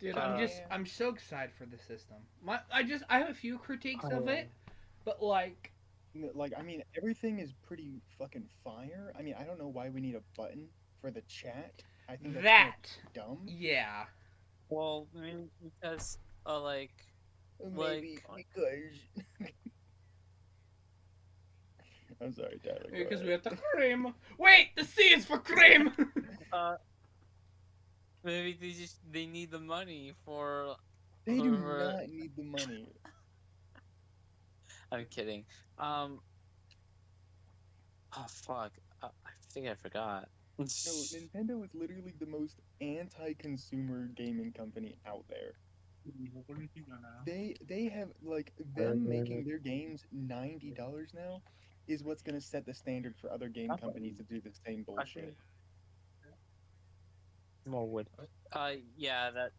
Dude, Yeah. I'm so excited for the system. I have a few critiques of Oh, it, but like Like, I mean, everything is pretty fucking fire. I mean, I don't know why we need a button for the chat. I think that's kind of that, dumb. yeah. well, maybe because Maybe like because I'm sorry, Tyler. Go Because we ahead. have the cream. Wait, the C is for cream. uh maybe they need the money for They do whoever. not need the money. I'm kidding. Um. Oh fuck. I think I forgot. No, Nintendo is literally the most anti-consumer gaming company out there. They have like them making their games $90 now is what's gonna set the standard for other game companies to do the same I think bullshit. more wood. Yeah. That.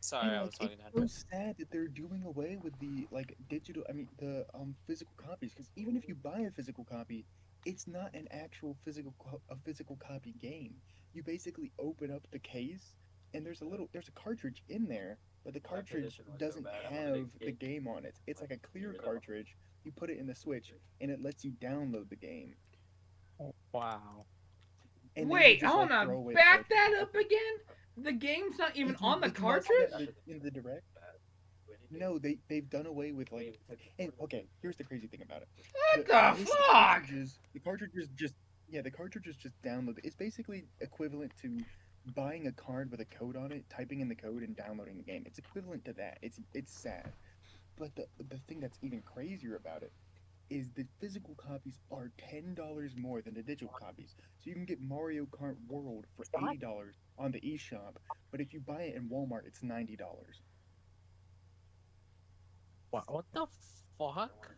Sorry, And I like was it's talking to so Hunter. sad that they're doing away with the like digital I mean the physical copies because even if you buy a physical copy, it's not an actual a physical copy game. You basically open up the case and there's a cartridge in there, but the cartridge doesn't have the game on it. It's like a clear cartridge. You put it in the Switch and it lets you download the game. Wow. And they would Wait, just hold like on. throw away the Back cartridge. that up again. The game's not even on the Did you not see that cartridge. in the direct? No, they've done away with like and okay, here's the crazy thing about it. What the The fuck? cartridges just yeah, the cartridges just download. It's basically equivalent to buying a card with a code on it, typing in the code and downloading the game. It's equivalent to that. It's sad. But the thing that's even crazier about it is the physical copies are $10 more than the digital copies. So you can get Mario Kart World for What? $80 on the eShop, but if you buy it in Walmart, it's $90. What the fuck?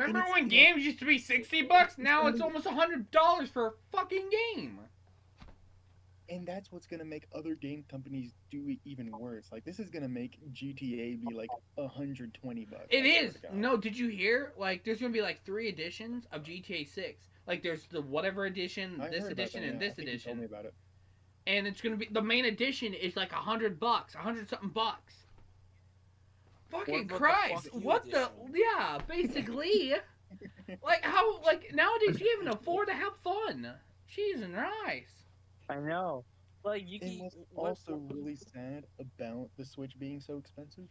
And Remember it's when like games used to be $60? it's Now gonna it's make almost $100 for a fucking game. and that's what's gonna make other game companies do it even worse. Like this is gonna make GTA be like $120. It I swear to is. God. No, did you hear? Like, there's gonna be like 3 editions of GTA 6. Like, there's the whatever edition, I this heard about edition, that. and Yeah, I this think you told edition. me about it. And it's gonna be the main edition is like $100, 100 something bucks. What Fucking about the Christ! fuck you What the? edition? Yeah, basically. Like how? Like nowadays you even afford to have fun. Cheese and rice. I know. Like you And can what's what? also really sad about the Switch being so expensive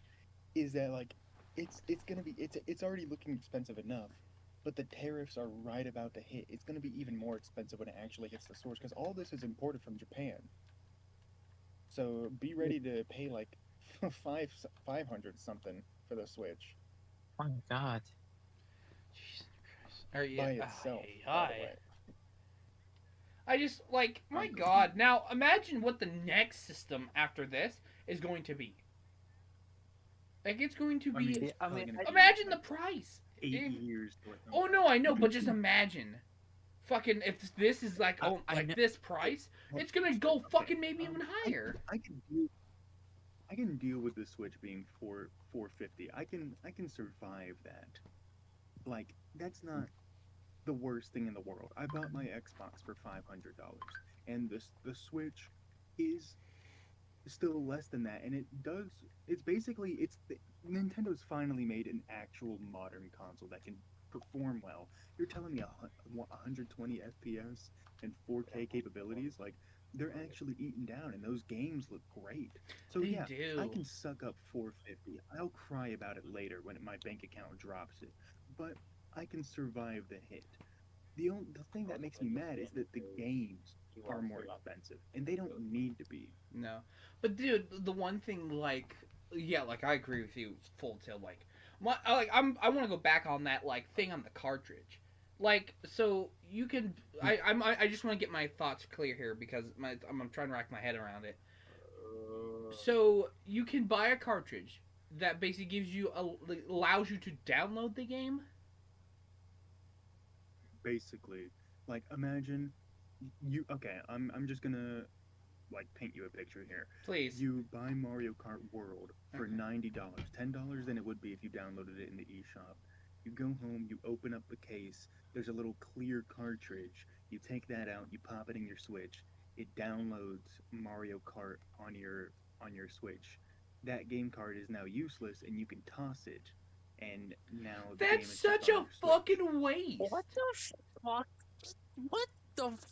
is that like it's gonna be it's already looking expensive enough, but the tariffs are right about to hit. It's gonna be even more expensive when it actually hits the stores because all this is imported from Japan. So be ready to pay like 500 something for the Switch Oh my god. Jesus Christ. Are you? by Ay, itself, by the ay. way. I just like my God. Now imagine what the next system after this is going to be. Like it's going to be. Yeah, I mean, Imagine the price. 8 years to Oh no, I know, but just imagine. Fucking if this is like I, oh I like know. this price, it's gonna go Okay, fucking maybe even I higher. I can deal I can deal with the Switch being 450. I can survive that. Like that's not the worst thing in the world. I bought my Xbox for $500, and the Switch is still less than that, and it does. It's basically Nintendo's finally made an actual modern console that can perform well. You're telling me 120 FPS and 4K capabilities, like they're actually eaten down, and those games look great. So They yeah, I do. can suck up 450. I'll cry about it later when my bank account drops it, but I can survive the hit. The thing that makes me mad is that the games are more expensive, and they don't need to be. No, but dude, the one thing like yeah, like I agree with you full tilt. I want to go back on that like thing on the cartridge. Like so you can I just want to get my thoughts clear here because I'm trying to rack my head around it. So you can buy a cartridge that basically gives you allows you to download the game. Basically, like imagine you okay, I'm just gonna like paint you a picture here. Please. You buy Mario Kart World for Okay. $90, $10 than it would be if you downloaded it in the eShop. You go home, you open up the case, there's a little clear cartridge. You take that out, you pop it in your Switch. It downloads Mario Kart on your Switch, that game card is now useless and you can toss it, and now the game That's is just such on a your Switch. fucking waste. What the fuck? What the That's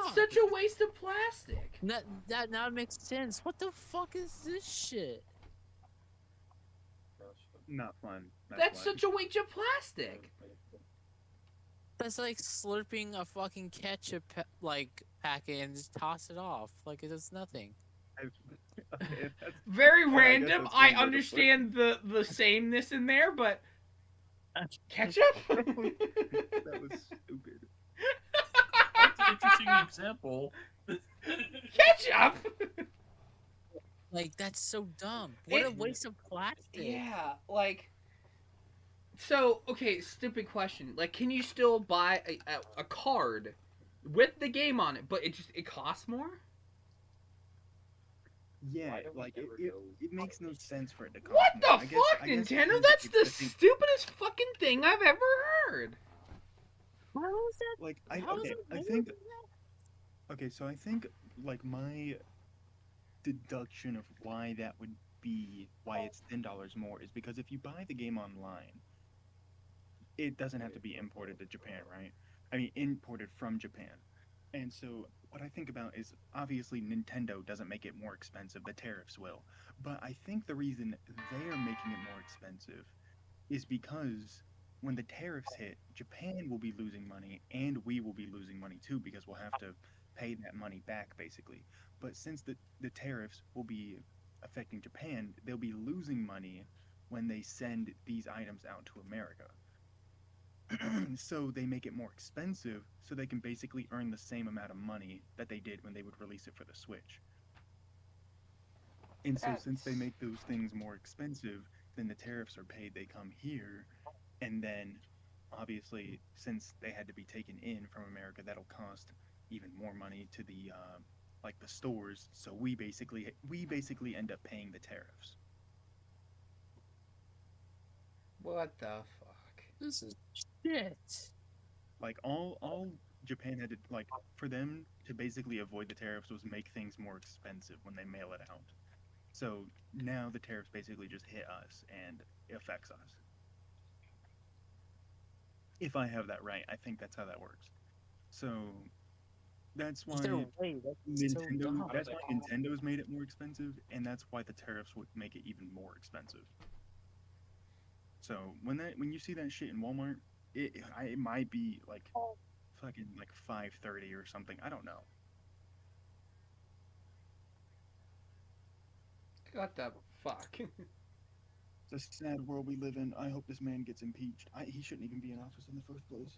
fuck? such a waste of plastic. That now makes sense. What the fuck is this shit? Not fun. That's why. such a waste of plastic. That's like slurping a fucking ketchup packet and just toss it off. Like it does nothing. Okay, that's, Very yeah, I guess random. that's I one way to put it. understand the sameness in there, but ketchup? that was stupid. That's an interesting example. Ketchup? Like that's so dumb. What a It- waste of plastic. Yeah, like. So, okay, stupid question. Like, can you still buy a card with the game on it, but it costs more? Yeah, Why don't we like ever it go- makes no sense for it to cost What more. the I fuck, guess Nintendo? because That's the existing- stupidest fucking thing I've ever heard. How is that? Like How is okay, it I more think than that? okay, so I think like my deduction of why that would be why it's $10 more is because if you buy the game online, it doesn't have to be imported to Japan, right? I mean, imported from Japan. And so what I think about is obviously Nintendo doesn't make it more expensive, the tariffs will. But I think the reason they are making it more expensive is because when the tariffs hit, Japan will be losing money and we will be losing money too because we'll have to pay that money back basically. But since the tariffs will be affecting Japan, they'll be losing money when they send these items out to America. So they make it more expensive so they can basically earn the same amount of money that they did when they would release it for the Switch. And so since they That's- make those things more expensive, then the tariffs are paid, they come here, and then obviously since they had to be taken in from America, that'll cost even more money to the like the stores. So we basically end up paying the tariffs. What the fuck? This is shit. Like all Japan had to like for them to basically avoid the tariffs was make things more expensive when they mail it out. So now the tariffs basically just hit us and it affects us. If I have that right, I think that's how that works. So that's why Is there a way? That's so Nintendo dumb. that's why Nintendo's made it more expensive and that's why the tariffs would make it even more expensive. So when you see that shit in Walmart, it might be like fucking like 5.30 or something. I don't know. What the fuck? It's a sad world we live in. I hope this man gets impeached. He shouldn't even be in office in the first place.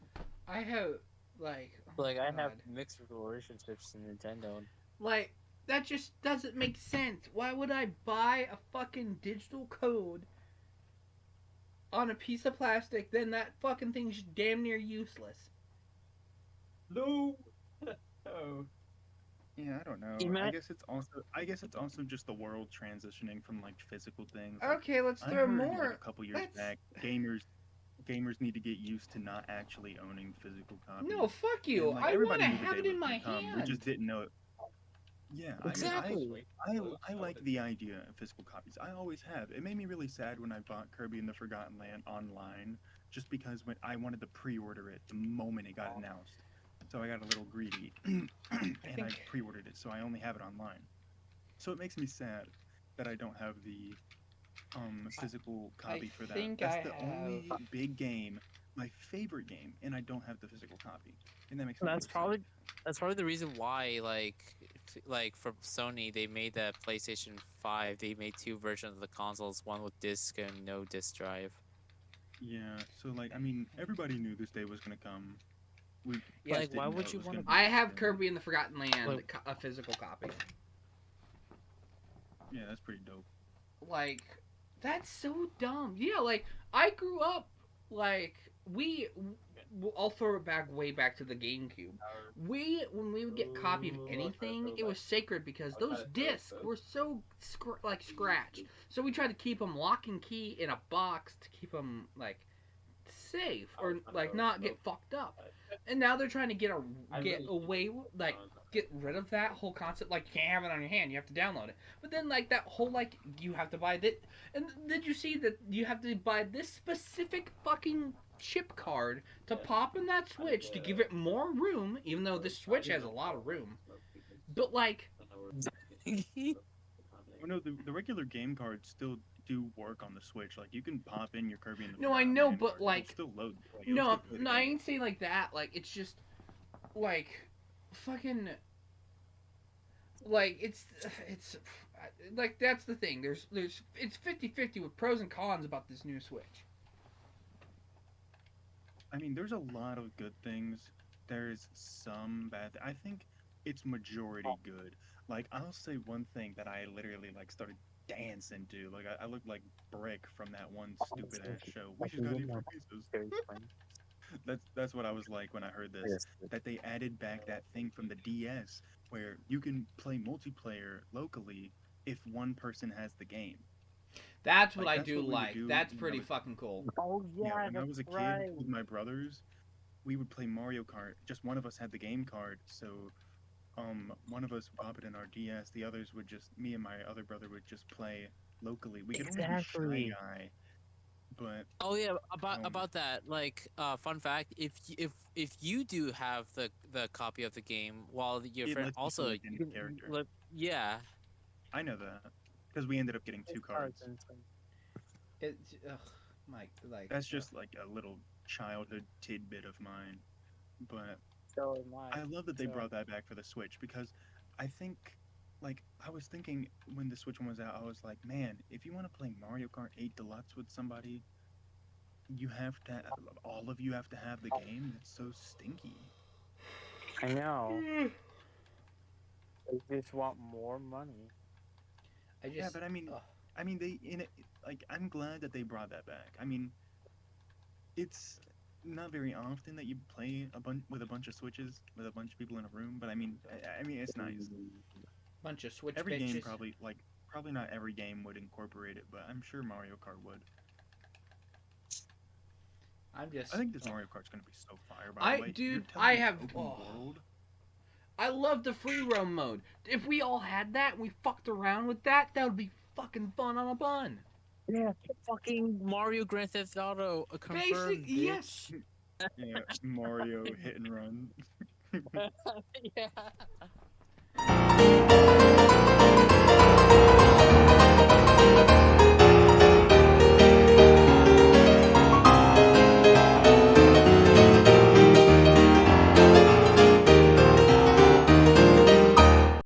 I have, like... oh Like I have God. mixed relationships in Nintendo. Like, that just doesn't make sense. Why would I buy a fucking digital code on a piece of plastic, then that fucking thing's damn near useless? No. Oh. Yeah, I don't know. Ima- I guess it's also just the world transitioning from like physical things. Okay, let's I throw heard like more. a couple years Let's- back, gamers need to get used to not actually owning physical copies. No, fuck you. And, like, I want everybody to knew the have day it in was my gonna come, hand. We just didn't know it. Yeah, Exactly. I like the idea of physical copies. I always have. It made me really sad when I bought Kirby and the Forgotten Land online, just because when I wanted to pre-order it the moment it got announced. So I got a little greedy, and I think- pre-ordered it. So I only have it online. So it makes me sad that I don't have the physical copy for that. think That's I the have- only big game, my favorite game, and I don't have the physical copy, and that makes me That's really sad. probably the reason why like from Sony they made the PlayStation 5. They made two versions of the consoles, one with disc and no disc drive. Yeah, so like I mean, everybody knew this day was gonna come. We Yeah, just like, why didn't would know it you was wanna- gonna be I this have soon. Kirby and the Forgotten Land, Look. a physical copy. Yeah, that's pretty dope. Like, that's so dumb. Yeah, like, I grew up, like, I'll throw it back way back to the GameCube. When we would get a copy of anything, it was sacred because those discs were so, scratched. So we tried to keep them lock and key in a box to keep them, like, safe or, like, not get fucked up. And now they're trying to get away, like, get rid of that whole concept. Like, you can't have it on your hand. You have to download it. But then, like, that whole, like, you have to buy this. And did you see that you have to buy this specific fucking chip card to pop in that Switch to give it more room, even though this Switch has a lot of room. But, like... Oh, no, the regular game cards still do work on the Switch. Like, you can pop in your Kirby in the No, I know, but, like... It'll still load. No, no, I ain't saying like that. Like, it's just... Like... Fucking... Like, it's... Like, that's the thing. It's 50-50 with pros and cons about this new Switch. I mean, there's a lot of good things. There's some bad... I think it's majority good. Like, I'll say one thing that I literally, like, started dancing to. Like, I looked like Brick from that one stupid-ass show. We just gotta eat for pieces. That's what I was like when I heard this. That they added back that thing from the DS where you can play multiplayer locally if one person has the game. That's what Like, I that's do what we would like. do That's when I pretty was- fucking cool. Oh yeah, when I was a kid with my brothers, we would play Mario Kart. Just one of us had the game card, so one of us would pop it in our DS. The others would me and my other brother would just play locally. We could only do Exactly. Shy Guy, but Oh yeah, about Um, that. Like, fun fact: if you do have the copy of the game, while your It friend lets you also select any character. yeah. I know that because we ended up getting two cards. It's... Ugh, Mike, like... That's just like a little childhood tidbit of mine, but So am I. I love that they So- brought that back for the Switch because I think, like, I was thinking when the Switch one was out, I was like, man, if you want to play Mario Kart 8 Deluxe with somebody, you have to, all of you have to have the game. It's so stinky. I know. They just want more money. I just... Yeah, but I mean, ugh. I'm glad that they brought that back. I mean, it's not very often that you play with a bunch of Switches with a bunch of people in a room, but I mean, it's nice. Bunch of Switch Every bitches. game probably not every game would incorporate it, but I'm sure Mario Kart would. I'm just... I think this Mario Kart's gonna be so fire. By the way, Dude, You're telling I me have... open oh. world. I love the free roam mode. If we all had that and we fucked around with that, that would be fucking fun on a bun. Yeah, fucking Mario Grand Theft Auto confirmed. Yes. Yeah, Mario hit and run. Yeah.